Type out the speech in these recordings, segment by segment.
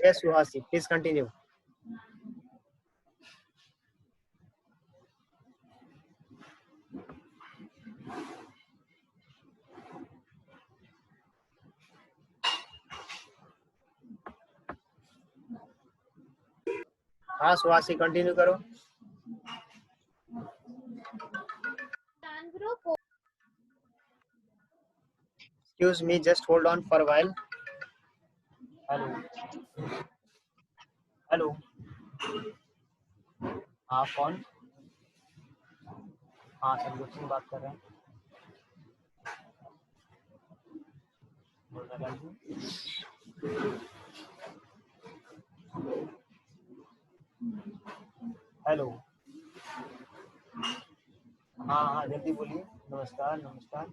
Yes, Suhasi, please continue. हाँ Suhasi, continue करो. Excuse me, just hold on for a while. Hello hello, हाँ कौन? हाँ संदीप सिंह बात कर रहे हैं. हेलो, हाँ हाँ जल्दी बोलिए. नमस्कार नमस्कार.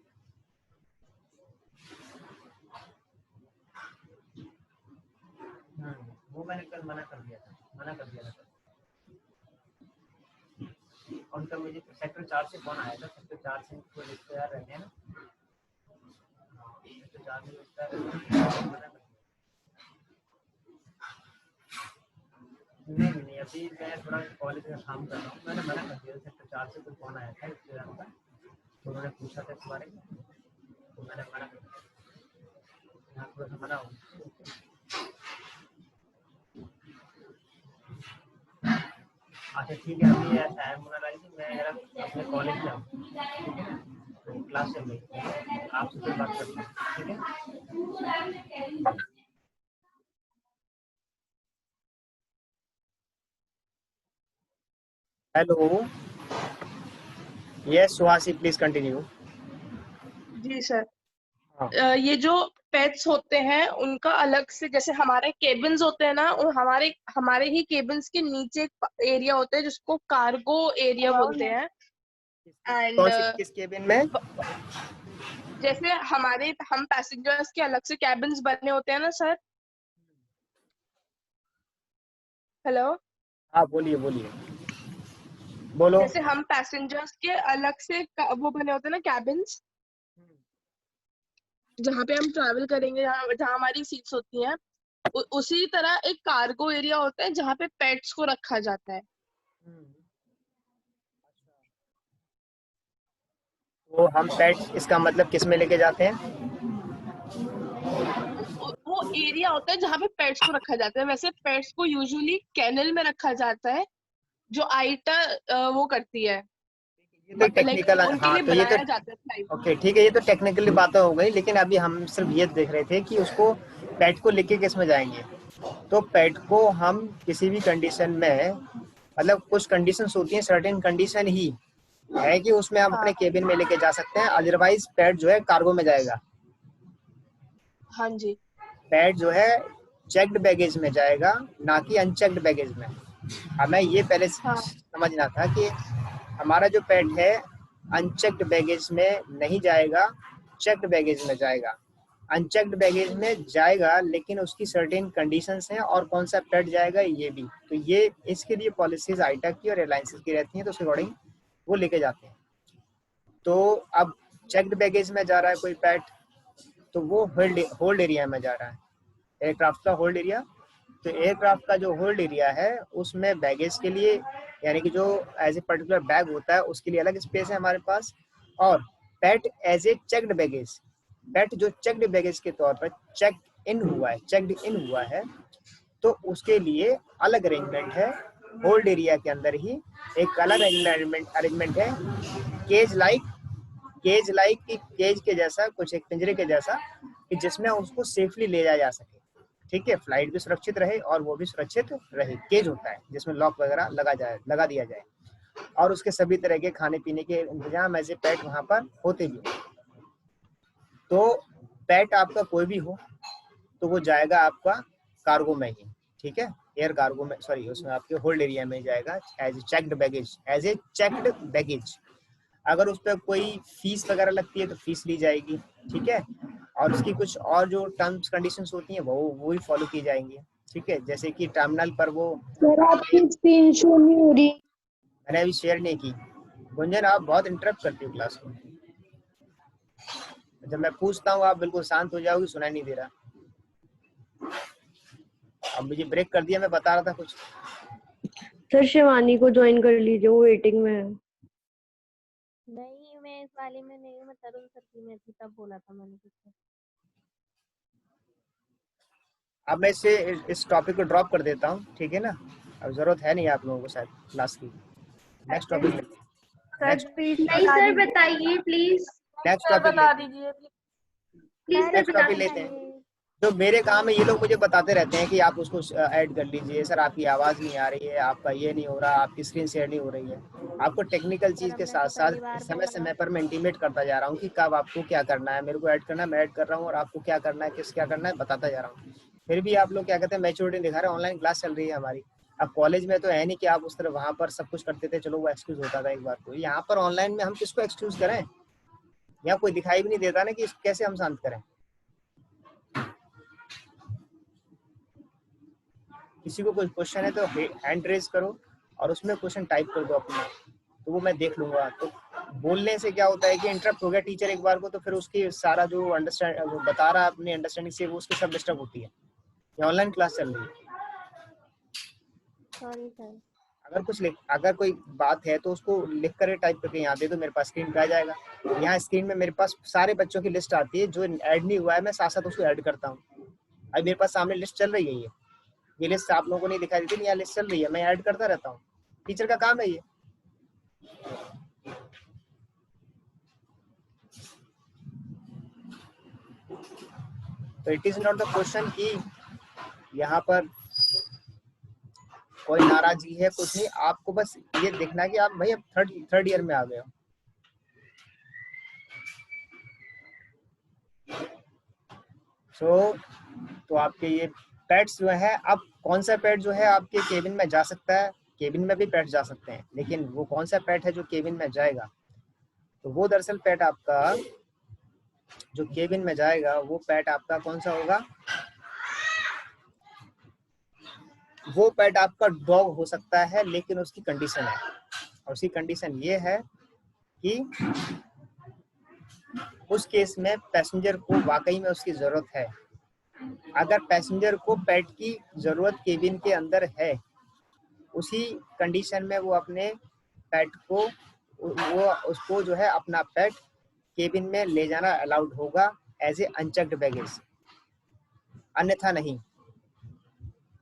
वो मैंने कल मना कर दिया था. उनका मुझे सेक्टर 4 से फोन आया था. सेक्टर 4 से कोई रिश्तेदार रहते हैं ना, सेक्टर 4 में रिश्तेदार रहते हैं. नहीं, अभी मैं थोड़ा कॉलेज का काम कर रहा हूँ. मैंने मना कर दिया. सेक्टर 4 से कोई फोन आया था रिश्तेदार का, तो उन्होंने पूछा था इस बारे में, तो मैंने मना कर दिया. यहाँ थोड़ा सा मना हो. अच्छा ठीक है. अभी ऐसा है मोनालाल जी, मैं अपने कॉलेज में हूँ, ठीक है ना, तो क्लास चल रही है, आपसे फिर बात करता हूँ, ठीक है. Hello, yes Suhasi, please continue. जी सर. हाँ. ये जो पेट्स होते हैं उनका अलग से, जैसे हमारे केबिन्स होते हैं ना, और हमारे ही केबिन्स के नीचे एक एरिया होता है जिसको कार्गो एरिया बोलते हैं. एंड किस केबिन में? जैसे हम पैसेंजर्स के अलग से कैबिन्स बने होते हैं ना सर. हेलो. हाँ बोलिए बोलिए, बोलो. जैसे हम पैसेंजर्स के अलग से वो बने होते हैं ना कैबिन्स, जहाँ पे हम ट्रैवल करेंगे, जहाँ हमारी सीट्स होती हैं, उसी तरह एक कार्गो एरिया होता है जहाँ पे पेट्स को रखा जाता है. वो हम पेट्स, इसका मतलब किस में लेके जाते हैं? वो एरिया होता है जहाँ पे पेट्स को रखा जाता है. वैसे पेट्स को यूजुअली कैनल में रखा जाता है, जो आईटा वो करती है. ये तो लाइक टेक्निकल, उनके हाँ लिए तो ये तो बनाया जाता है फ्लाइट. ओके ठीक है. ये तो टेक्निकली बातें हो गई, लेकिन अभी हम सिर्फ ये देख रहे थे कि उसको पेट को लेके किस में जाएंगे. तो पेट को हम किसी भी कंडीशन में, मतलब कुछ कंडीशंस होती हैं, सर्टेन कंडीशन ही है कि उसमें हम अपने हाँ. केबिन में लेके जा सकते हैं. अदरवाइज पेट जो है कार्गो में जाएगा. हाँ जी. पेट जो है चेक्ड बैगेज में जाएगा, ना कि अनचेक्ड बैगेज में. हमें ये पहले हाँ. समझना था कि हमारा जो पेट है अनचेक्ड बैगेज में नहीं जाएगा, चेक्ड बैगेज में जाएगा. अनचेक्ड बैगेज में जाएगा, लेकिन उसकी सर्टेन कंडीशंस हैं, और कौन सा पेट जाएगा ये भी. तो ये इसके लिए पॉलिसीज आईटा की और एयरलाइंस की रहती हैं, तो उस अकॉर्डिंग वो लेके जाते हैं. तो अब चेक्ड बैगेज में जा रहा है कोई पेट, तो वो होल्ड एरिया में जा रहा है, एयरक्राफ्ट का होल्ड एरिया. तो एयरक्राफ्ट का जो होल्ड एरिया है उसमें बैगेज के लिए, यानी कि जो एज ए पर्टिकुलर बैग होता है उसके लिए अलग स्पेस है हमारे पास. और पेट एज ए चेक्ड बैगेज, पेट जो चेक्ड बैगेज के तौर पर चेक्ड इन हुआ है, तो उसके लिए अलग अरेंजमेंट है. होल्ड एरिया के अंदर ही एक अलग अरेंजमेंट है. केज लाइक कि केज के जैसा कुछ, एक पिंजरे के जैसा, कि जिसमें उसको सेफली ले जाया जा सके. ठीक है, फ्लाइट भी सुरक्षित रहे और वो भी सुरक्षित रहे. केज होता है जिसमें लॉक वगैरह लगा दिया जाए, और उसके सभी तरह के खाने पीने के इंतजाम ऐसे पेट वहां पर होते भी. तो पेट आपका कोई भी हो तो वो जाएगा आपका कार्गो में ही. ठीक है, एयर कार्गो में, सॉरी उसमें आपके होल्ड एरिया में जाएगा एज ए चेक्ड बैगेज. अगर उस पर कोई फीस वगैरह लगती है तो फीस ली जाएगी. ठीक है, और उसकी कुछ और जो टर्म्स कंडीशंस होती हैं वो भी फॉलो की जाएंगी. ठीक है, जैसे कि टर्मिनल पर वो, सर आपकी स्क्रीन शो नहीं हो रही. मैंने अभी शेयर नहीं की. गुंजन आप बहुत इंटरप्ट करती हो क्लास को. जब मैं पूछता हूँ आप बिल्कुल शांत हो जाओगी, सुनाई नहीं दे रहा. अब मुझे ब्रेक कर दिया, मैं बता रहा था कुछ। सर शिवानी को ज्वाइन कर लीजिए, वो वेटिंग में है। नहीं, मैं इस वाले में नहीं हूँ, मैं तरुण सर की में थी, तब बोला था मैंने कुछ। अब मैं इस टॉपिक को ड्रॉप कर देता हूँ, ठीक है ना, अब जरूरत है नहीं आप लोगों को शायद क्लास की। नेक्स्ट टॉपिक नेक्स्ट नहीं सर बताइए प्लीज। नेक्स्ट टॉपिक बता दीजिए प्लीज सर नेक्स्ट टॉपिक लेते हैं। जो मेरे काम है, ये लोग मुझे बताते रहते हैं कि आप उसको ऐड कर लीजिए, सर आपकी आवाज़ नहीं आ रही है, आपका ये नहीं हो रहा, आपकी स्क्रीन शेयर नहीं हो रही है। आपको टेक्निकल चीज़ के साथ साथ समय समय पर मैं इंटीमेट करता जा रहा हूँ कि कब आपको क्या करना है, मेरे को ऐड करना है, मैं ऐड कर रहा हूँ, और आपको क्या करना है, क्या करना है, बताता जा रहा हूँ। फिर भी आप लोग क्या कहते हैं, मैच्योरिटी दिखा रहे हैं। ऑनलाइन क्लास चल रही है हमारी। अब कॉलेज में तो है नहीं कि आप उस तरह वहाँ पर सब कुछ करते थे, चलो वो एक्सक्यूज होता था एक बार को। यहाँ पर ऑनलाइन में हम किसको एक्सक्यूज करें? यहाँ कोई दिखाई भी नहीं देता ना कि कैसे हम शांत करें। किसी को कोई क्वेश्चन है तो हैंड रेज करो और उसमें क्वेश्चन टाइप कर दो अपना, तो वो मैं देख लूंगा। तो बोलने से क्या होता है कि इंटरप्ट हो गया टीचर एक बार को, तो फिर उसकी सारा जो वो बता रहा है अपनी अंडरस्टैंडिंग से, वो उसकी सब डिस्टर्ब होती है। ये ऑनलाइन क्लास चल रही है। Sorry sir. अगर कोई बात है तो उसको लिख कर टाइप करके यहाँ दे दो, मेरे पास स्क्रीन पे आ जाएगा। यहाँ स्क्रीन में मेरे पास सारे बच्चों की लिस्ट आती है, जो ऐड नहीं हुआ है मैं साथ साथ उसको ऐड करता हूँ। अभी मेरे पास सामने लिस्ट चल रही है, ये लिस्ट आप लोगों को नहीं दिखाई देती, यहाँ लिस्ट चल रही है, मैं ऐड करता रहता हूँ। टीचर का काम है ये। तो it is not the question कि यहाँ पर कोई नाराजगी है, कुछ नहीं। आपको बस ये देखना है कि आप भाई अब थर्ड ईयर में आ गए हो। तो आपके ये पेट्स जो है, अब कौन सा पेट जो है आपके केबिन में जा सकता है? केबिन में भी पेट जा सकते हैं, लेकिन वो कौन सा पेट है जो केबिन में जाएगा? तो वो दरअसल पेट आपका जो केबिन में जाएगा, वो पेट आपका कौन सा होगा? वो पेट आपका डॉग हो सकता है, लेकिन उसकी कंडीशन है, और उसकी कंडीशन ये है कि उस केस में पैसेंजर को वाकई में उसकी जरूरत है। अगर पैसेंजर को पेट की जरूरत केबिन के अंदर है, उसी कंडीशन में वो अपने पेट को उसको जो है अपना पेट केबिन में ले जाना अलाउड होगा एज ए अनचेक्ड बैगेज, अन्यथा नहीं।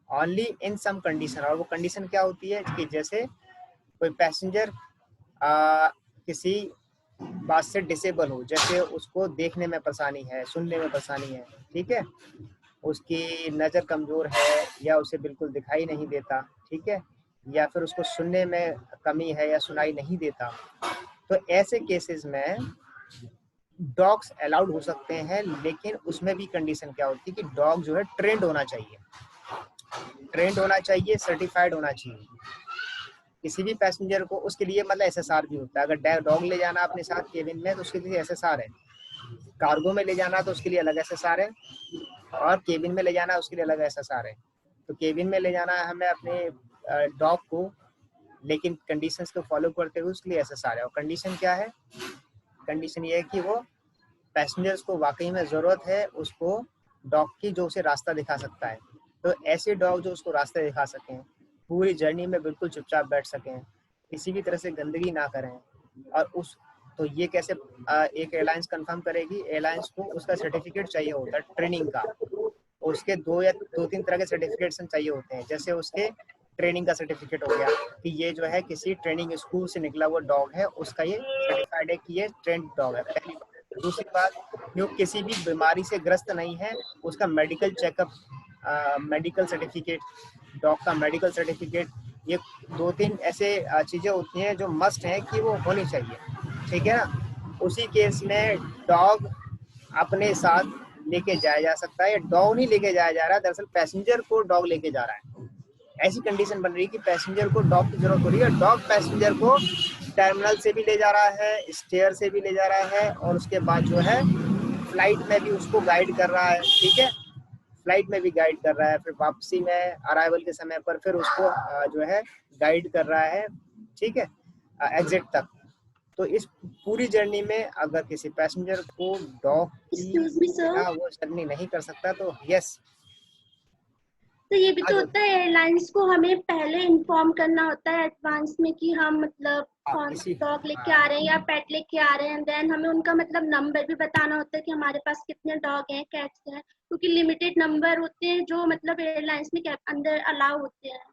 Only in some condition. और वो कंडीशन क्या होती है कि जैसे कोई पैसेंजर किसी बात से डिसेबल हो, जैसे उसको देखने में परेशानी है, सुनने में परेशानी है, ठीक है, उसकी नज़र कमज़ोर है, या उसे बिल्कुल दिखाई नहीं देता, ठीक है, या फिर उसको सुनने में कमी है या सुनाई नहीं देता, तो ऐसे केसेस में डॉग्स अलाउड हो सकते हैं। लेकिन उसमें भी कंडीशन क्या होती है कि डॉग जो है ट्रेंड होना चाहिए, सर्टिफाइड होना चाहिए। किसी भी पैसेंजर को उसके लिए मतलब एसएसआर भी होता है। अगर डॉग ले जाना अपने साथ केबिन में तो उसके लिए एसएसआर है, कार्गो में ले जाना तो उसके लिए अलग एसएसआर है, और केबिन में ले जाना उसके लिए अलग एसएसआर है। तो केबिन में ले जाना है हमें अपने डॉग को, लेकिन कंडीशंस को फॉलो करते हुए उसके लिए एसएसआर है। और कंडीशन क्या है? कंडीशन ये है कि वो पैसेंजर्स को वाकई में ज़रूरत है उसको डॉग की, जो उसे रास्ता दिखा सकता है। तो ऐसे डॉग जो उसको रास्ते दिखा सकें, पूरी जर्नी में बिल्कुल चुपचाप बैठ सकें, किसी भी तरह से गंदगी ना करें। और तो ये कैसे एक एयरलाइंस कंफर्म करेगी? एयरलाइंस को उसका सर्टिफिकेट चाहिए होता है ट्रेनिंग का। उसके दो तीन तरह के सर्टिफिकेशन चाहिए होते हैं। जैसे उसके ट्रेनिंग का सर्टिफिकेट हो गया कि ये जो है किसी ट्रेनिंग स्कूल से निकला हुआ डॉग है, उसका ये सर्टिफाइड है कि ये ट्रेंड डॉग है, पहली बात। दूसरी बात, जो किसी भी बीमारी से ग्रस्त नहीं है, उसका medical checkup, medical certificate, dog का मेडिकल सर्टिफिकेट, ये दो तीन ऐसे चीज़ें होती हैं जो मस्ट हैं कि वो होनी चाहिए, ठीक है ना। उसी केस में डॉग अपने साथ लेके जाया जा सकता है, या डॉग नहीं लेके जाया जा रहा है, दरअसल पैसेंजर को डॉग लेके जा रहा है। ऐसी कंडीशन बन रही है कि पैसेंजर को डॉग की जरूरत हो रही है, डॉग पैसेंजर को टर्मिनल से भी ले जा रहा है, स्टेयर से भी ले जा रहा है, और उसके बाद जो है फ्लाइट में भी उसको गाइड कर रहा है, ठीक है, फ्लाइट में भी गाइड कर रहा है, फिर वापसी में अराइवल के समय पर फिर उसको जो है गाइड कर रहा है, ठीक है, एग्जिट तक। तो इस पूरी जर्नी में अगर किसी पैसेंजर को डॉग की बिना वो जर्नी नहीं कर सकता, तो यस, तो ये भी हाँ तो जो होता है, एयरलाइंस को हमें पहले इन्फॉर्म करना होता है एडवांस में कि हम मतलब कौन किसी डॉग लेके हाँ आ रहे हैं या पेट लेके आ रहे हैं। देन हमें उनका मतलब नंबर भी बताना होता है कि हमारे पास कितने डॉग हैं, कैट्स हैं, क्योंकि लिमिटेड नंबर होते हैं जो मतलब एयरलाइंस में अंदर अलाउ होते हैं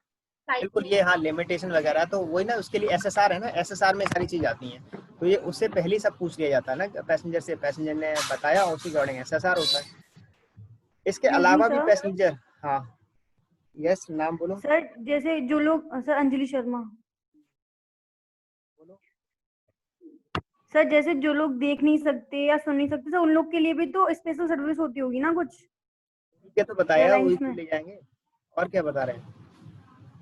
फ्लाइट बिल्कुल, में। ये हाँ लिमिटेशन वगैरह तो वही ना, उसके लिए एसएसआर है ना, एसएसआर में सारी चीज आती हैं। तो ये उससे पहले ही सब पूछ लिया जाता है ना पैसेंजर से, पैसेंजर ने बताया उसी अकॉर्डिंग एसएसआर होता है। इसके एक्सक्यूज मी अलावा भी सर। पैसेंजर, हाँ यस नाम बोलो। सर जैसे जो लोग, सर अंजलि शर्मा। बोलो। सर जैसे जो लोग देख नहीं सकते या सुन नहीं सकते, सर उन लोग के लिए भी तो स्पेशल सर्विस होती होगी ना कुछ क्या तो बताया, वही एयरलाइंस तो में। ले जाएंगे। और क्या बता रहे हैं,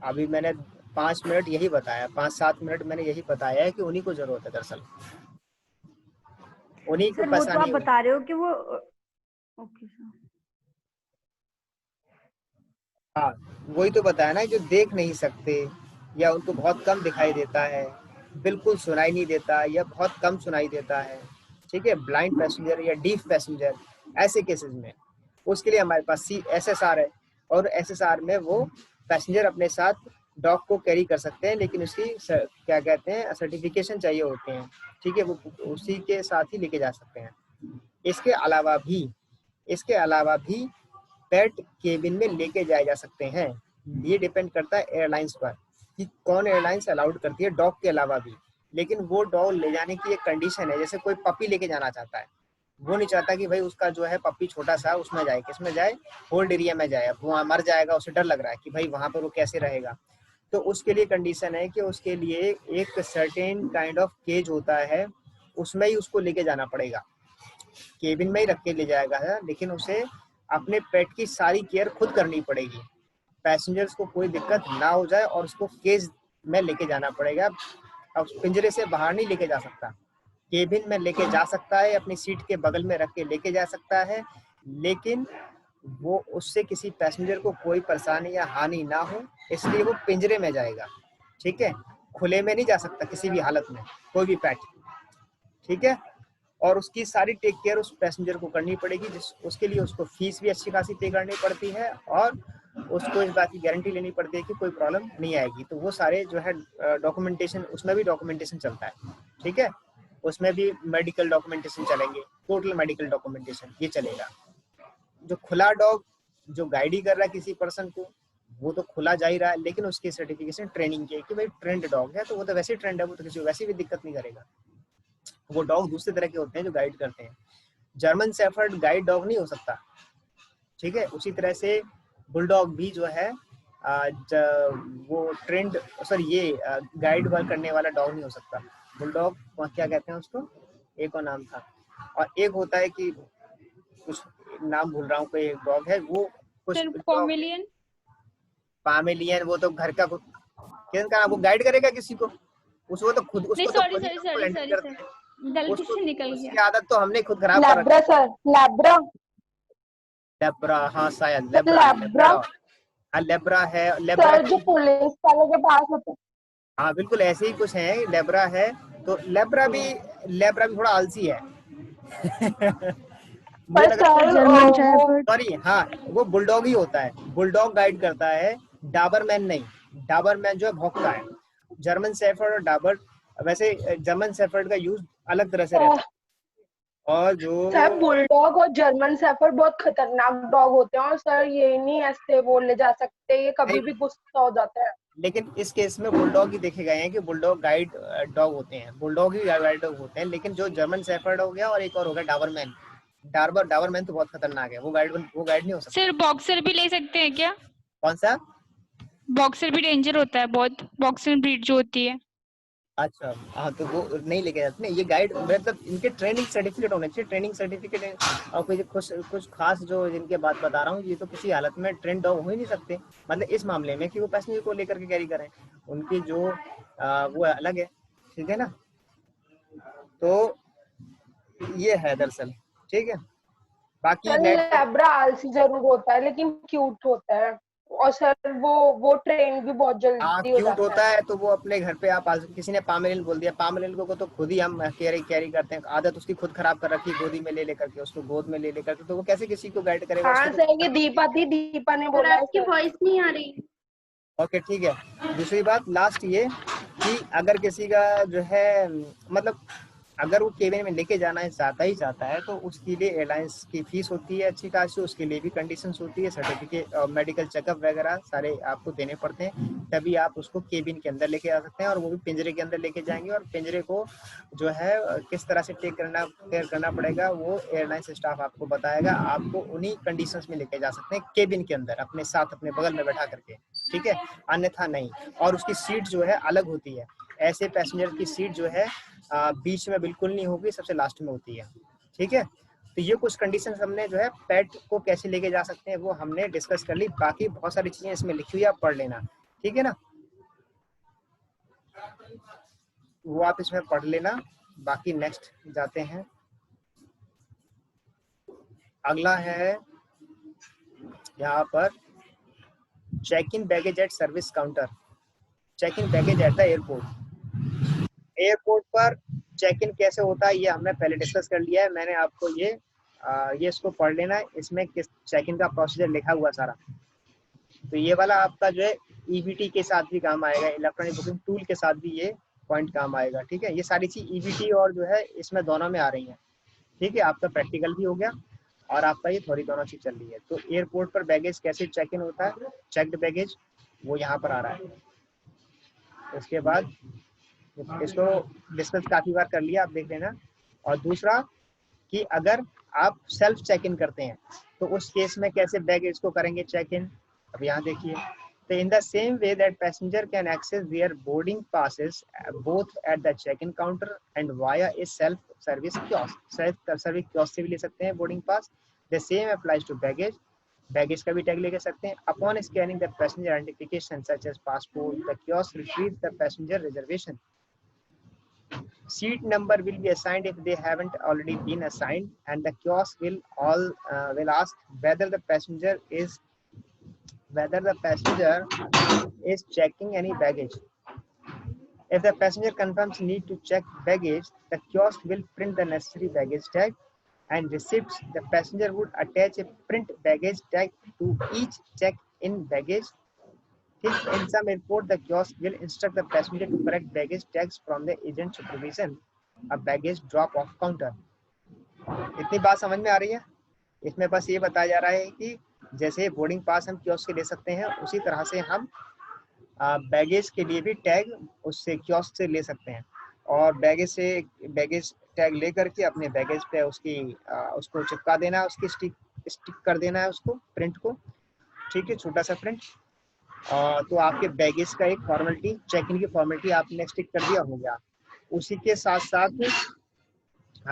अभी मैंने 5 मिनट यही बताया, 5-7 मिनट मैंने यही बताया है कि उन्हीं को जरूरत है दरअसल, उन्हीं को सर वो तो आप परेशानी हुई। बता रहे हो कि वो, ओके सर। हाँ वही तो बताया ना, जो देख नहीं सकते या उनको बहुत कम दिखाई देता है, बिल्कुल सुनाई नहीं देता या बहुत कम सुनाई देता है, ठीक है, ब्लाइंड पैसेंजर या डीफ पैसेंजर, ऐसे केसेस में उसके लिए हमारे पास सी एसएसआर है। और एसएसआर में वो पैसेंजर अपने साथ डॉग को कैरी कर सकते हैं, लेकिन उसकी क्या कहते हैं सर्टिफिकेशन चाहिए होते हैं, ठीक है, वो उसी के साथ ही लेके जा सकते हैं। इसके अलावा भी इसके अलावा भी पेट केबिन में लेके जाए जा सकते हैं। ये डिपेंड करता है एयरलाइंस पर कि कौन एयरलाइंस अलाउड करती है डॉग के अलावा भी। लेकिन वो डॉग ले जाने की एक कंडीशन है, जैसे कोई पपी लेके जाना चाहता है, वो नहीं चाहता कि भाई उसका जो है पपी छोटा सा उसमें जाए, किसमें जाए, होल्ड एरिया में जाए, वो वहाँ मर जाएगा, उसे डर लग रहा है कि भाई वहां पर वो कैसे रहेगा। तो उसके लिए कंडीशन है कि उसके लिए एक सर्टेन काइंड ऑफ केज होता है, उसमें ही उसको लेके जाना पड़ेगा, केबिन में ही रख के ले जाएगा है, लेकिन उसे अपने पेट की सारी केयर खुद करनी पड़ेगी, पैसेंजर्स को कोई दिक्कत ना हो जाए, और उसको केज में लेके जाना पड़ेगा। अब पिंजरे से बाहर नहीं लेके जा सकता, केबिन में लेके जा सकता है, अपनी सीट के बगल में रख के लेके जा सकता है, लेकिन वो उससे किसी पैसेंजर को कोई परेशानी या हानि ना हो, इसलिए वो पिंजरे में जाएगा, ठीक है, खुले में नहीं जा सकता किसी भी हालत में कोई भी पेट, ठीक है। और उसकी सारी टेक केयर उस पैसेंजर को करनी पड़ेगी, जिस उसके लिए उसको फीस भी अच्छी खासी पे करनी पड़ती है, और उसको इस बात की गारंटी लेनी पड़ती है कि कोई प्रॉब्लम नहीं आएगी। तो वो सारे जो है डॉक्यूमेंटेशन, उसमें भी डॉक्यूमेंटेशन चलता है, ठीक है, उसमें भी मेडिकल डॉक्यूमेंटेशन चलेंगे, टोटल मेडिकल डॉक्यूमेंटेशन ये चलेगा। जो खुला डॉग जो गाइड ही कर रहा है किसी पर्सन को, वो तो खुला जा ही रहा है, लेकिन उसकी सर्टिफिकेशन ट्रेनिंग की है कि भाई ट्रेंड डॉग है, तो वो तो वैसे ही ट्रेंड है, वो तो किसी को वैसे भी दिक्कत नहीं करेगा। वो डॉग दूसरे तरह के होते हैं जो गाइड करते हैं, जर्मन शेफर्ड गाइड डॉग नहीं हो सकता, ठीक है। उसी तरह से बुलडॉग भी जो है वो ट्रेंड, सॉरी ये गाइड वर्क करने वाला डॉग नहीं हो सकता। बुलडॉग क्या कहते हैं उसको, एक और नाम था, और एक होता है कि कुछ नाम भूल रहा हूँ, कोई एक डॉग है वो कुछ पोमेलियन। पामेलियन, वो तो घर का किसका, वो गाइड करेगा किसी को, उसको तो खुद नहीं उसको तो सॉरी खुद ही सॉरी डॉग को सॉरी हैंडल सॉरी करते सर, हैं, गलती उसको से निकल उसकी गया। आदत तो हमने खुद खराब कर रखी लैब्रा सर, लैब्रा है। लेब्रा, हाँ शायद सर, लेब्रा, लैब्रा लेब्राडोर, हाँ लेब्रा है, लेब्रा सर जो की, पुलिस वालों के पास होते हाँ बिल्कुल ऐसे ही कुछ है, लेब्रा है। तो लेब्रा भी थोड़ा आलसी है मुझे पर लगा सर सर जर्मन वो शेफर्ड। सॉरी, हाँ वो बुलडॉग ही होता है, बुलडॉग गाइड करता है, डाबरमैन नहीं, डाबरमैन जो है भौंकता है, जर्मन शेफर्ड और डाबर, वैसे जर्मन शेफर्ड का यूज अलग तरह से रहता है, और जो सर बुलडॉग और जर्मन शेफर्ड बहुत खतरनाक डॉग होते हैं, और सर ये नहीं ऐसे बोले जा सकते, ये कभी नहीं, भी गुस्सा हो जाता है। लेकिन इस केस में बुलडॉग ही देखे गए हैं कि बुलडॉग गाइड डॉग होते हैं, बुलडॉग ही गाइड डॉग होते हैं। लेकिन जो जर्मन शेफर्ड हो गया और एक और हो गया डाबरमैन, डाबरमैन तो बहुत खतरनाक है, वो गाइड नहीं हो सकता। सर बॉक्सर भी ले सकते हैं क्या? कौन सा? बॉक्सर भी डेंजर होता है बहुत, बॉक्सर ब्रीड जो होती है। अच्छा हाँ, तो वो नहीं लेके जाते नहीं, ये गाइड मतलब इनके ट्रेनिंग सर्टिफिकेट होने चाहिए, ट्रेनिंग सर्टिफिकेट। और कुछ कुछ खास जो जिनके बात बता रहा हूँ, ये तो किसी हालत में ट्रेंड डॉग हो ही नहीं सकते, मतलब इस मामले में कि वो पैसेंजर को लेकर के कैरी करें, उनकी जो वो अलग है, ठीक है ना। तो ये है दरअसल, ठीक है, बाकी सर नेट पर लैब्रा आलसी जरूर होता है लेकिन क्यूट होता है। और सर वो ट्रेन भी बहुत हाँ जल्दी हो क्यूट जाता होता है। है तो वो अपने घर पे आप किसी ने पामेलिन बोल दिया, पामेलिन को तो खुद ही हम कैरी करते हैं, आदत उसकी खुद खराब कर रखी है, गोदी में ले लेकर के, उसको गोद में ले लेकर के, तो वो कैसे किसी को गाइड करेगा, हाँ उसको सर, ये तो। दीपा ने सर बोला है आपकी सर। वॉइस नहीं आ रही। ओके ठीक है। दूसरी बात लास्ट ये कि अगर किसी का जो है मतलब अगर वो केबिन में लेके जाना है चाहता ही चाहता है तो उसके लिए एयरलाइंस की फीस होती है अच्छी खासी, उसके लिए भी कंडीशंस होती है, सर्टिफिकेट और मेडिकल चेकअप वगैरह सारे आपको देने पड़ते हैं, तभी आप उसको केबिन के अंदर लेके आ सकते हैं, और वो भी पिंजरे के अंदर लेके जाएंगे, और पिंजरे को जो है किस तरह से केयर करना पड़ेगा वो एयरलाइंस स्टाफ आपको बताएगा। आपको उन्हीं कंडीशंस में लेके जा सकते हैं केबिन के अंदर अपने साथ, अपने बगल में बैठा करके, ठीक है, अन्यथा नहीं। और उसकी सीट जो है अलग होती है, ऐसे पैसेंजर की सीट जो है बीच में बिल्कुल नहीं होगी, सबसे लास्ट में होती है, ठीक है। तो ये कुछ कंडीशन हमने जो है पेट को कैसे लेके जा सकते हैं वो हमने डिस्कस कर ली, बाकी बहुत सारी चीजें इसमें लिखी हुई है, आप पढ़ लेना, ठीक है ना, वो आप इसमें पढ़ लेना। बाकी नेक्स्ट जाते हैं, अगला है यहाँ पर check in baggage at service counter, check in baggage at the airport. Airport पर चेक इन कैसे होता है ये हमने पहले डिस्कस कर लिया है, मैंने आपको ये इसको पढ़ लेना है, इसमें किस चेक इन का प्रोसीजर लिखा हुआ सारा। तो ये वाला आपका जो है ईबीटी के साथ भी काम आएगा, इलेक्ट्रॉनिक बुकिंग टूल के साथ भी ये पॉइंट काम आएगा, ठीक है। ये सारी चीज ईबीटी और जो है इसमें दोनों में आ रही है, ठीक है। आपका प्रैक्टिकल भी हो गया और आपका ये थोड़ी दोनों चीज चल रही है। तो एयरपोर्ट पर बैगेज कैसे चेक इन होता है, चेक्ड बैगेज, वो यहाँ पर आ रहा है। उसके बाद इसको डिस्कस काफी बार कर लिया, आप देख लेना। और दूसरा कि अगर आप सेल्फ चेक इन करते हैं तो उस केस में कैसे बैगेज को करेंगे चेक इन, अब यहाँ देखिए। तो in the same way that passenger can access their boarding passes both at the check in counter and via a self service kiosk, self service kiosk से भी ले सकते हैं boarding pass. The same applies to baggage, baggage का भी tag लेके सकते हैं। Upon scanning the passenger identification such as passport, the kiosk retrieves the passenger reservation. Seat number will be assigned if they haven't already been assigned, and the kiosk will ask whether the passenger is checking any baggage. If the passenger confirms need to check baggage, the kiosk will print the necessary baggage tag and receipts. The passenger would attach a print baggage tag to each check-in baggage. In some airport, the kiosk will instruct the passenger to correct baggage tags from the agent supervision, a baggage drop-off counter. इतनी बात समझ में आ रही है? इसमें बस ये बताया जा रहा है कि जैसे बोर्डिंग पास हम कियोस्क से ले सकते हैं, उसी तरह से हम बैगेज के लिए भी टैग उससे कियोस्क से ले सकते हैं, और बैगेज टैग लेकर के अपने बैगेज पे उसको चिपका देना है, उसकी स्टिक कर देना है उसको, प्रिंट को, ठीक है, छोटा सा प्रिंट। तो आपके बैगेज का एक फॉर्मेलिटी, चेक इन की फॉर्मेलिटी आपने स्टिक कर दिया, हो गया। उसी के साथ साथ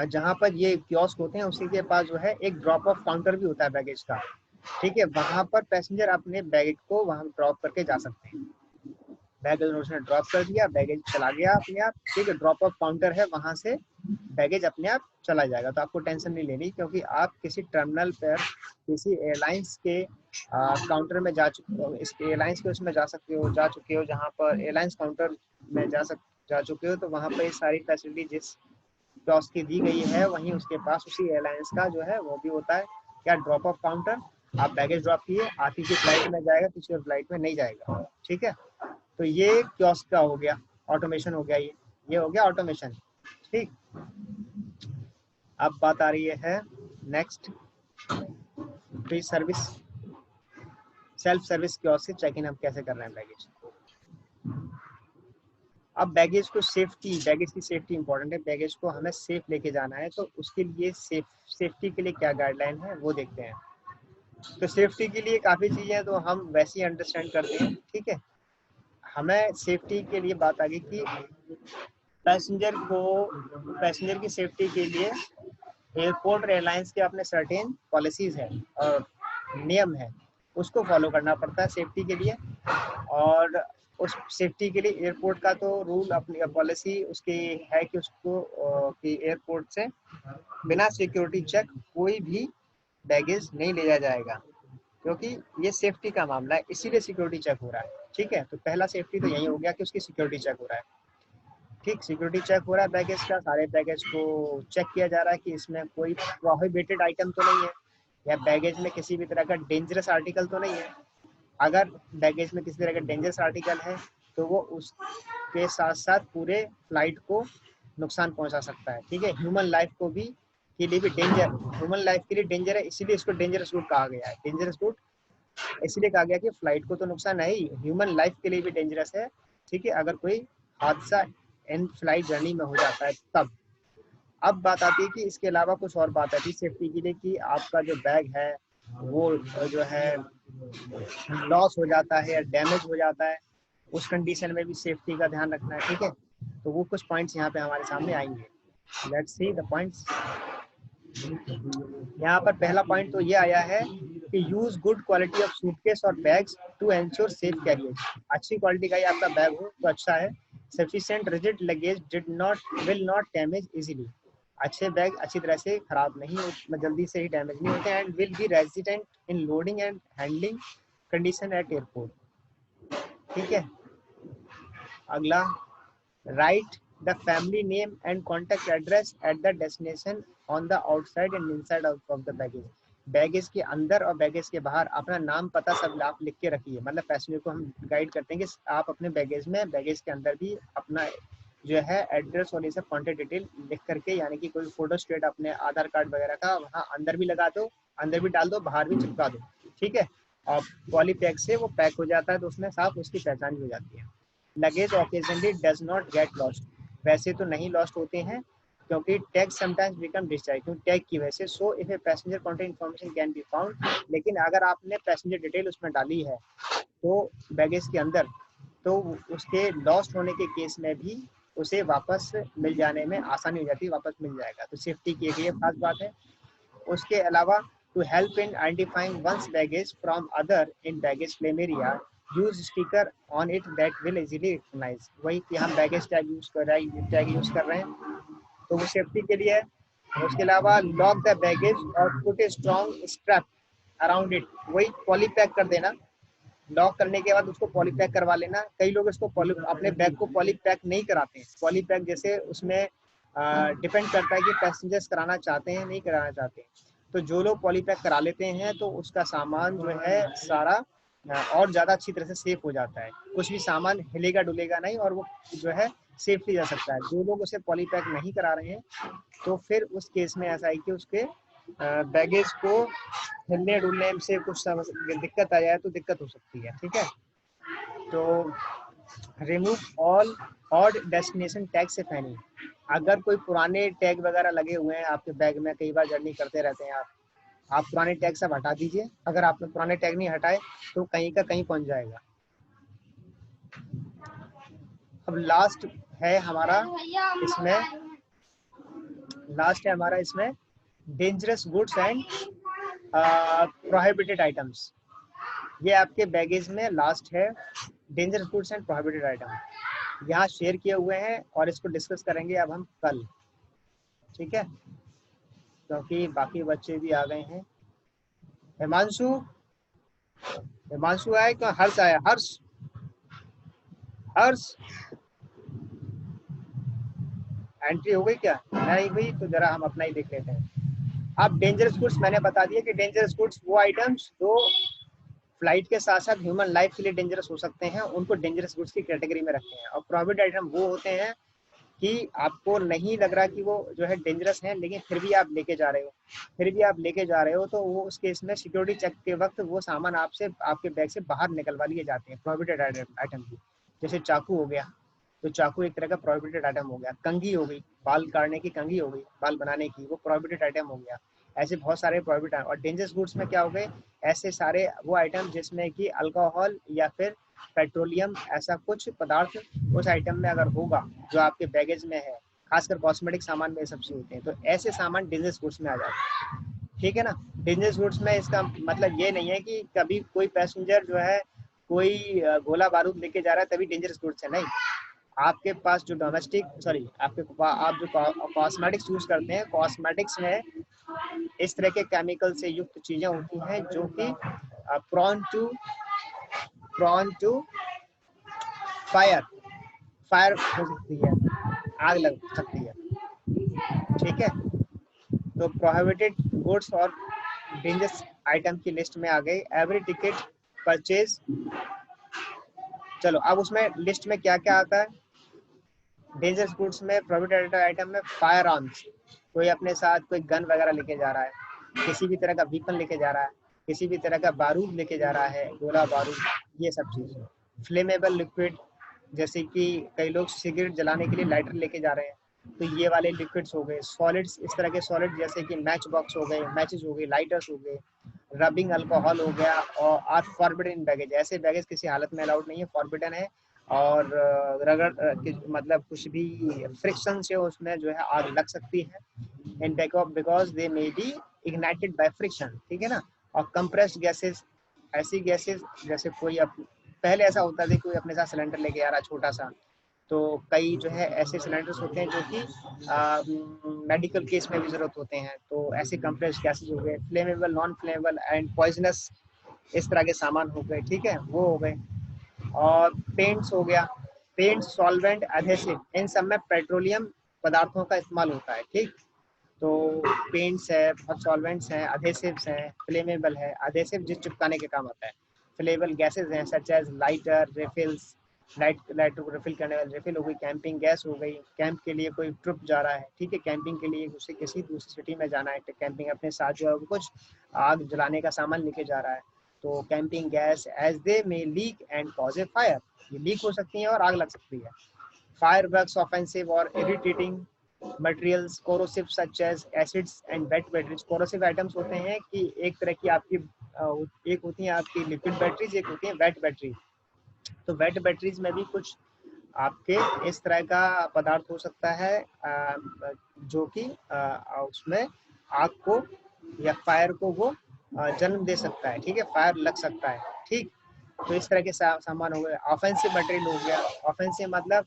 जहाँ पर ये कियोस्क होते हैं उसी के पास जो है एक ड्रॉप ऑफ काउंटर भी होता है बैगेज का, ठीक है। वहाँ पर पैसेंजर अपने बैगेज को वहाँ ड्रॉप करके जा सकते हैं। बैगेज उसने ड्रॉप कर दिया, बैगेज चला गया अपने आप, ठीक है। ड्रॉप ऑफ काउंटर है, वहाँ से बैगेज अपने आप चला जाएगा, तो आपको टेंशन नहीं लेनी, क्योंकि आप किसी टर्मिनल पर किसी एयरलाइंस के काउंटर में जा चुके हो, इस एयरलाइंस के उसमें जा चुके हो जहाँ पर एयरलाइंस काउंटर में जा चुके हो, तो वहाँ पर ये सारी फैसिलिटी जिस कियोस्क की दी गई है वहीं उसके पास उसी एयरलाइंस का जो है वो भी होता है क्या, ड्रॉप ऑफ काउंटर। आप बैगेज ड्रॉप किए, आती की फ्लाइट में जाएगा, किसी और फ्लाइट में नहीं जाएगा, ठीक है। तो ये कियोस्क का हो गया, ऑटोमेशन हो गया, ये हो गया ऑटोमेशन, ठीक। अब बात आ रही है next free service, self service kiosk से चेक इन हम कैसे कर रहे हैं बैगेज। अब बैगेज की सेफ्टी इंपॉर्टेंट है, बैगेज को हमें सेफ लेके जाना है, तो उसके लिए सेफ्टी के लिए क्या गाइडलाइन है वो देखते हैं। तो सेफ्टी के लिए काफ़ी चीज़ें तो हम वैसे ही अंडरस्टैंड करते हैं, ठीक है। हमें सेफ्टी के लिए बात आ गई कि पैसेंजर की सेफ्टी के लिए एयरपोर्ट और एयरलाइंस के अपने सर्टेन पॉलिसीज हैं और नियम है, उसको फॉलो करना पड़ता है सेफ्टी के लिए। और उस सेफ्टी के लिए एयरपोर्ट का तो रूल, अपनी पॉलिसी उसकी है कि उसको कि एयरपोर्ट से बिना सिक्योरिटी चेक कोई भी बैगेज नहीं ले जाया जाएगा, क्योंकि ये सेफ्टी का मामला है, इसीलिए सिक्योरिटी चेक हो रहा है। ठीक है, तो पहला सेफ्टी तो यही हो गया कि उसकी सिक्योरिटी चेक हो रहा है। ठीक, सिक्योरिटी चेक हो रहा है बैगेज का, सारे बैगेज को चेक किया जा रहा है कि इसमें कोई प्रोहिबिटेड आइटम तो नहीं है या बैगेज में किसी भी तरह का डेंजरस आर्टिकल तो नहीं है। अगर बैगेज में किसी तरह का डेंजरस आर्टिकल है तो वो उसके साथ साथ पूरे फ्लाइट को नुकसान पहुंचा सकता है। ठीक है, ह्यूमन लाइफ को भी के लिए भी डेंजर, ह्यूमन लाइफ के लिए डेंजर है, इसीलिए इसको डेंजरस रूट कहा गया है। डेंजरस रूट इसलिए कहा गया कि फ्लाइट को तो नुकसान है ही, ह्यूमन लाइफ के लिए भी डेंजरस है। ठीक है, अगर कोई हादसा इन फ्लाइट जर्नी में हो जाता है तब। अब बात आती है कि इसके अलावा कुछ और बात आती है सेफ्टी के लिए कि आपका जो बैग है वो जो है लॉस हो जाता है या डैमेज हो जाता है, उस कंडीशन में भी सेफ्टी का ध्यान रखना है। ठीक है, तो वो कुछ पॉइंट्स यहाँ पे हमारे सामने आएंगे। Let's see the points. यहाँ पर पहला पॉइंट तो ये आया है कि use good quality of suitcase और bags to ensure safe carriage. अच्छी क्वालिटी का ही आपका बैग हो तो अच्छा है। Sufficient rigid luggage will not damage easily. अच्छे बैग अच्छी तरह से खराब नहीं होते, जल्दी से ही डैमेज नहीं होते, and will be resident in loading and handling condition at airport. ठीक है, अगला, right the family name and contact address at the destination on the outside and inside of the baggage. Baggage के अंदर और baggage के बाहर अपना नाम पता सब आप लिख के रखिए। मतलब पैसेंजर को हम गाइड करते हैं कि आप अपने बैगेज में, बैगेज के अंदर भी अपना जो है एड्रेस और ये सब कॉन्टैक्ट डिटेल लिख करके, यानी कि कोई फोटो स्टेट अपने आधार कार्ड वगैरह का वहाँ अंदर भी लगा दो, अंदर भी डाल दो, बाहर भी चिपका दो। ठीक है, और पॉली पैक से वो पैक हो जाता है तो उसमें साफ उसकी पहचान भी हो जाती है। Luggage occasionally does not get lost. वैसे तो नहीं लॉस्ट होते हैं क्योंकि टैग समटाइम्स बिकम डिस्चार्ज, क्योंकि टैग की वजह से। So if a passenger contact information can be found, लेकिन अगर आपने पैसेंजर डिटेल उसमें डाली है तो बैगेज के अंदर, तो उसके लॉस्ट होने के केस में भी उसे वापस मिल जाने में आसानी हो जाती है, वापस मिल जाएगा। तो सेफ्टी की एक ये खास बात है। उसके अलावा to help in identifying ones baggage from other in baggage claim area, use sticker on it that will easily recognise. वही कि हम बैगेज टैग यूज कर रहे हैं तो वो सेफ्टी के लिए है। उसके अलावा लॉक द बैगेज और put a strong strap around it. वही पॉली पैक कर देना, लॉक करने के बाद उसको पॉली पैक करवा लेना। कई लोग इसको अपने बैग को पॉली पैक नहीं कराते हैं। पॉली पैक जैसे उसमें डिपेंड करता है कि पैसेंजर्स कराना चाहते हैं नहीं कराना चाहते हैं। तो जो लोग पॉली पैक करा लेते हैं तो उसका सामान जो है सारा और ज़्यादा अच्छी तरह से सेफ हो जाता है, कुछ भी सामान हिलेगा डुलेगा नहीं और वो जो है सेफली जा सकता है। जो लोग उसे पॉली पैक नहीं करा रहे हैं तो फिर उस केस में ऐसा है कि उसके बैगेज को हिलने डुलने से कुछ दिक्कत आ जाए तो दिक्कत हो सकती है। ठीक है, तो remove all odd destination tag से फैनी। अगर कोई पुराने टैग वगैरह लगे हुए हैं आपके बैग में, कई बार जर्नी करते रहते हैं आप पुराने टैग सब हटा दीजिए। अगर आपने पुराने टैग नहीं हटाए तो कहीं का कहीं पहुंच जाएगा। अब लास्ट है हमारा इसमें dangerous goods and prohibited items. ये आपके बैगेज में लास्ट है, dangerous goods and prohibited item. यहाँ शेयर किए हुए हैं और इसको डिस्कस करेंगे अब हम कल। ठीक है, क्योंकि बाकी बच्चे भी आ गए हैं। हिमांशु आए क्या? हर्ष आया? हर्ष एंट्री हो गई क्या? नहीं हुई तो जरा हम अपना ही देख लेते हैं। अब डेंजरस गुड्स मैंने बता दिया कि डेंजरस गुड्स वो आइटम्स जो फ्लाइट के साथ साथ ह्यूमन लाइफ के लिए डेंजरस हो सकते हैं, उनको डेंजरस गुड्स की कैटेगरी में रखते हैं। और प्रोहिबिटेड आइटम वो होते हैं कि आपको नहीं लग रहा कि वो जो है डेंजरस हैं, लेकिन फिर भी आप लेके जा रहे हो तो वो उस केस में सिक्योरिटी चेक के वक्त वो सामान आपके बैग से बाहर निकलवा लिए जाते हैं। प्रोहिबिटेड आइटम की जैसे चाकू हो गया, तो चाकू एक तरह का प्रोहिबिटेड आइटम हो गया। कंघी हो गई, बाल काटने की कंघी हो गई, बाल बनाने की, वो प्रोहिबिटेड आइटम हो गया। ऐसे बहुत सारे प्रोहिबिटेड। और डेंजरस गुड्स में क्या हो गए? ऐसे सारे वो आइटम जिसमें कि अल्कोहल या फिर पेट्रोलियम ऐसा कुछ पदार्थ उस आइटम में अगर होगा जो आपके बैगेज में है, खासकर कॉस्मेटिक सामान में सब चीज होते हैं, तो ऐसे सामान डेंजरस गुड्स में आ जाते हैं। ठीक है ना, डेंजरस गुड्स में इसका मतलब ये नहीं है कि कभी कोई पैसेंजर जो है कोई गोला बारूद लेके जा रहा है तभी डेंजरस गुड्स है, नहीं। आपके पास जो आप जो कॉस्मेटिक्स यूज करते हैं, कॉस्मेटिक्स में इस तरह के केमिकल से युक्त चीजें होती हैं जो कि prone to fire हो सकती है, आग लग सकती है, ठीक है। तो प्रोहिबिटेड गुड्स और डेंजरस आइटम की लिस्ट में आ गई एवरी टिकट परचेज। चलो अब उसमें लिस्ट में क्या क्या आता है। डेंजरस गुड्स में, प्रोहिबिटेड आइटम में फायर आर्म्स, कोई अपने साथ कोई गन वगैरह लेके जा रहा है, किसी भी तरह का वीपन लेके जा रहा है, किसी भी तरह का बारूद लेके जा रहा है, गोला बारूद, ये सब चीज़। फ्लेमेबल लिक्विड, जैसे कि कई लोग सिगरेट जलाने के लिए लाइटर लेके जा रहे हैं, तो ये वाले लिक्विड्स हो गए। सॉलिड्स, इस तरह के सॉलिड जैसे कि मैच बॉक्स हो गए, मैचेस हो गए, लाइटर्स हो गए, रबिंग अल्कोहल हो गया, और आर फॉरबिडन बैगेज, ऐसे बैगेज किसी हालत में अलाउड नहीं है, फॉरबिडन है। और रगड़ मतलब कुछ भी फ्रिक्शन से उसमें जो है आग लग सकती है, and because they may be ignited by friction, ठीक है ना। और कंप्रेस्ड गैसेस, ऐसी गैसेस जैसे कोई पहले ऐसा होता था कोई अपने साथ सिलेंडर लेके आ रहा छोटा सा, तो कई जो है ऐसे सिलेंडर्स होते हैं जो कि मेडिकल केस में भी जरूरत होते हैं, तो ऐसे कंप्रेस्ड गैसेस हो गए। Flammable, non flammable and poisonous, इस तरह के सामान हो गए, ठीक है, वो हो गए। और पेंट्स हो गया, पेंट, सॉल्वेंट, एडहेसिव, इन सब में पेट्रोलियम पदार्थों का इस्तेमाल होता है, ठीक। तो पेंट्स है, बहुत सॉल्वेंट्स हैं, एडहेसिव्स हैं, फ्लेमेबल है, एडहेसिव जिस चिपकाने के काम आता है। फ्लेमेबल गैसेज हैं such as lighter, refills, lighter को रिफिल करने वाली रिफिल हो गई, कैंपिंग गैस हो गई, कैंप के लिए कोई ट्रिप जा रहा है, ठीक है, कैंपिंग के लिए उसे किसी दूसरी सिटी में जाना है, कैंपिंग अपने साथ जो है कुछ आग जलाने का सामान लेके जा रहा है, तो camping gas as they may leak and cause a fire, ये लीक हो सकती है और आग लग सकती है। फायर वर्क्स ऑफेंसिव और irritating materials, corrosive such as acids and wet batteries. Corrosive items होते हैं कि एक तरह की आपकी एक होती है आपकी लिक्विड बैटरीज, एक होती है वेट बैटरी। तो वेट बैटरीज में भी कुछ आपके इस तरह का पदार्थ हो सकता है जो कि उसमें आग को या फायर को वो जन्म दे सकता है, ठीक है, फायर लग सकता है, ठीक। तो इस तरह के सामान हो गए। ऑफेंसिव मटेरियल हो गया, ऑफेंसिव मतलब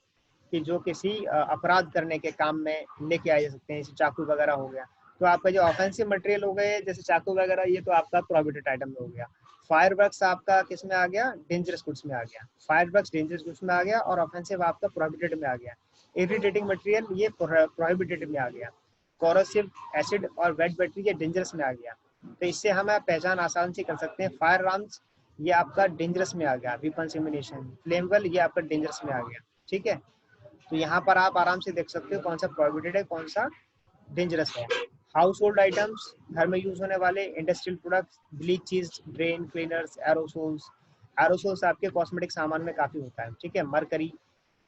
कि जो किसी अपराध करने के काम में लेके आए जा सकते हैं, जैसे चाकू वगैरह हो गया। तो आपका जो ऑफेंसिव मटेरियल हो गए जैसे चाकू वगैरह, ये तो आपका प्रोहिबिटेड आइटम में हो गया। फायरवर्क्स आपका किस में आ गया, डेंजरस गुड्स में आ गया। फायरवर्क्स डेंजरस गुड्स में आ गया और ऑफेंसिव आपका प्रोहिबिटेड में आ गया। इरिटेटिंग मटेरियल ये प्रोहिबिटेड में आ गया। कोरोसिव, एसिड और वेट बैटरी ये डेंजरस में आ गया। तो इससे हम पहचान आसान से कर सकते हैं। फायर आर्म्स ये आपका डेंजरस में आ गया, वेपन्स एम्युनिशन। फ्लेमेबल ये आपका डेंजरस में आ गया, ठीक है। तो यहाँ पर आप आराम से देख सकते हो कौन सा प्रोहिबिटेड है, कौन सा डेंजरस है। हाउस होल्ड आइटम्स, घर में यूज होने वाले industrial products, bleaches, drain cleaners, aerosols. Aerosols आपके कॉस्मेटिक सामान में काफी होता है, ठीक है। मरकरी,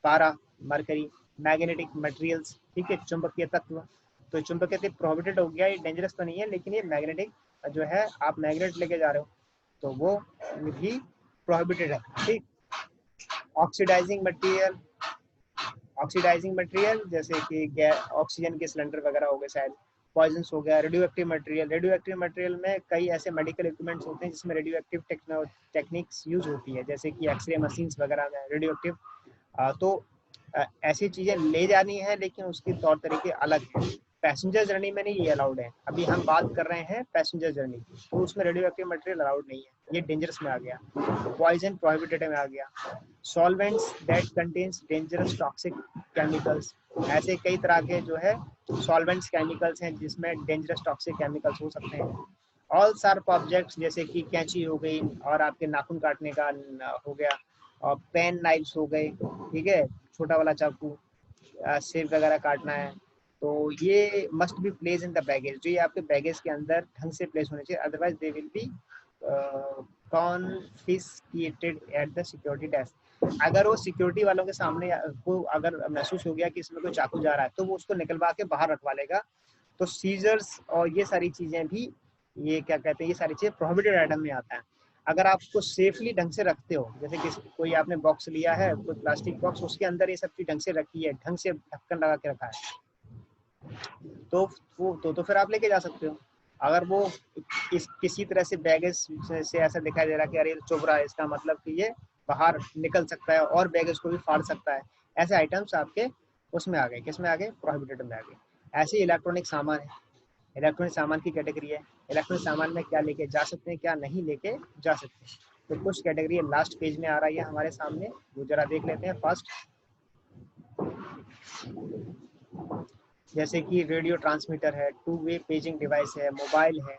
पारा, मरकरी, मैग्नेटिक मटेरियल्स, ठीक है, चुंबकीय तत्व। तो चुंबकीय तत्व प्रोहिबिटेड हो गया, ये डेंजरस तो नहीं है, लेकिन ये मैग्नेटिक जो है आप मैग्नेट लेके जा रहे हो तो वो भी प्रोहिबिटेड है, ठीक। ऑक्सीडाइजिंग मटेरियल, ऑक्सीडाइजिंग मटेरियल जैसे कि ऑक्सीजन के सिलेंडर वगैरह हो गए शायद। पॉइजन्स हो गया। Radio active material, radio active material में कई ऐसे मेडिकल इक्विपमेंट्स होते हैं जिसमें रेडियो एक्टिव टेक्निक्स यूज होती है, जैसे कि एक्सरे मशीन्स वगैरह में रेडियो एक्टिव। तो ऐसी चीज़ें ले जानी है, लेकिन उसके तौर तरीके अलग हैं। पैसेंजर जर्नी में नहीं ये अलाउड है, अभी हम बात कर रहे हैं पैसेंजर जर्नी की, तो उसमें रेडियो एक्टिव मटेरियल अलाउड नहीं है, ये डेंजरस में आ गया। पॉइजन प्रोहिबिटेड में आ गया। Solvents that contains dangerous toxic chemicals, ऐसे कई तरह के जो है सॉल्वेंट्स केमिकल्स हैं जिसमें डेंजरस टॉक्सिक केमिकल्स हो सकते हैं। ऑल शार्प ऑब्जेक्ट्स जैसे कि कैंची हो गई और आपके नाखून काटने का हो गया, और पेन नाइफ्स हो गए, ठीक है, छोटा वाला चाकू, सेब वगैरह काटना है, तो ये must be place in the baggage, जो ये आपके बैगेज के अंदर ढंग से प्लेस होने चाहिए, otherwise they will be confiscated at the security desk. अगर वो सिक्योरिटी वालों के सामने को अगर महसूस हो गया कि इसमें कोई चाकू जा रहा है तो वो उसको निकलवा के बाहर रखवा लेगा। तो सीजर्स और ये सारी चीज़ें भी, ये क्या कहते हैं, ये सारी चीज़ें प्रोहिबिटेड आइटम में आता है। अगर आप उसको सेफली ढंग से रखते हो, जैसे कि कोई आपने बॉक्स लिया है, कोई प्लास्टिक बॉक्स, उसके अंदर ये सब चीज़ ढंग से रखी है, ढंग से ढक्कन लगा के रखा है, तो फिर आप लेके जा सकते हो। अगर वो किसी तरह से बैगेज से ऐसा दिखाई दे रहा है कि अरे चुभ रहा है, इसका मतलब कि ये बाहर निकल सकता है और बैगेज को भी फाड़ सकता है, ऐसे आइटम्स आपके उसमें आ गए, किसमें आ गए, प्रोहिबिटेड में आ गए। ऐसे इलेक्ट्रॉनिक सामान है, इलेक्ट्रॉनिक सामान की कैटेगरी है। इलेक्ट्रॉनिक सामान में क्या लेके जा सकते हैं, क्या नहीं लेके जा सकते हैं। तो कुछ कैटेगरी लास्ट पेज में आ रही है हमारे सामने, वो जरा देख लेते हैं फर्स्ट। जैसे कि रेडियो ट्रांसमीटर है, 2 वे पेजिंग डिवाइस है, मोबाइल है,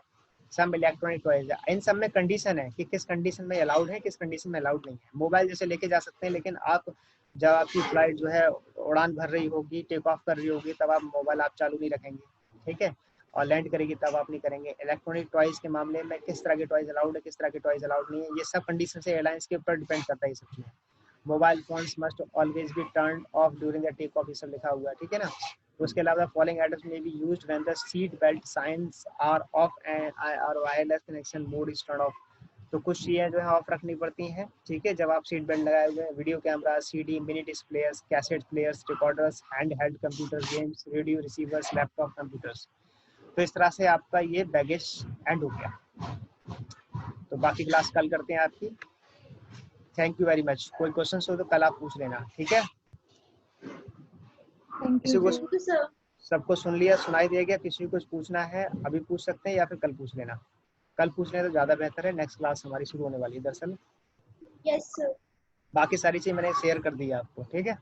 सब इलेक्ट्रॉनिक टॉयज है। इन सब में कंडीशन है कि किस कंडीशन में अलाउड है, किस कंडीशन में अलाउड नहीं है। मोबाइल जैसे लेके जा सकते हैं, लेकिन आप जब आपकी फ्लाइट जो है उड़ान भर रही होगी, टेक ऑफ कर रही होगी, तब आप मोबाइल आप चालू नहीं रखेंगे, ठीक है, और लैंड करेगी तब आप नहीं करेंगे। इलेक्ट्रॉनिक टॉयज के मामले में किस तरह के टॉयज अलाउड है, किस तरह के टॉयज अलाउड नहीं है, ये सब कंडीशन से एयरलाइंस के ऊपर डिपेंड करता है ये सब चीज़ें। Mobile phones must always be turn off during the take off, ये सब लिखा हुआ है, ठीक है ना। उसके अलावा फॉलोइंग आइटम्स में be used when the seat belt signs are off and और wireless connection mode is turn off. तो कुछ चीज़ें जो है ऑफ रखनी पड़ती हैं, ठीक है, जब आप सीट बेल्ट लगाए हुए हैं। Video camera, CD, mini disc players, cassette players, recorders, hand held computer, games, radio receivers, laptop computers. तो इस तरह से आपका ये बैगेज एंड हो गया। तो बाकी क्लास कल करते हैं आपकी। Thank you very much. कोई क्वेश्चन हो तो कल आप पूछ लेना, ठीक है। किसी को थैंक यू सर। सबको सुन लिया, सुनाई दिया गया? किसी को कुछ पूछना है अभी पूछ सकते हैं या फिर कल पूछ लेना। कल पूछ लें तो ज़्यादा बेहतर है, नेक्स्ट क्लास हमारी शुरू होने वाली है दरअसल। Yes sir. बाकी सारी चीज़ मैंने शेयर कर दी है आपको, ठीक है।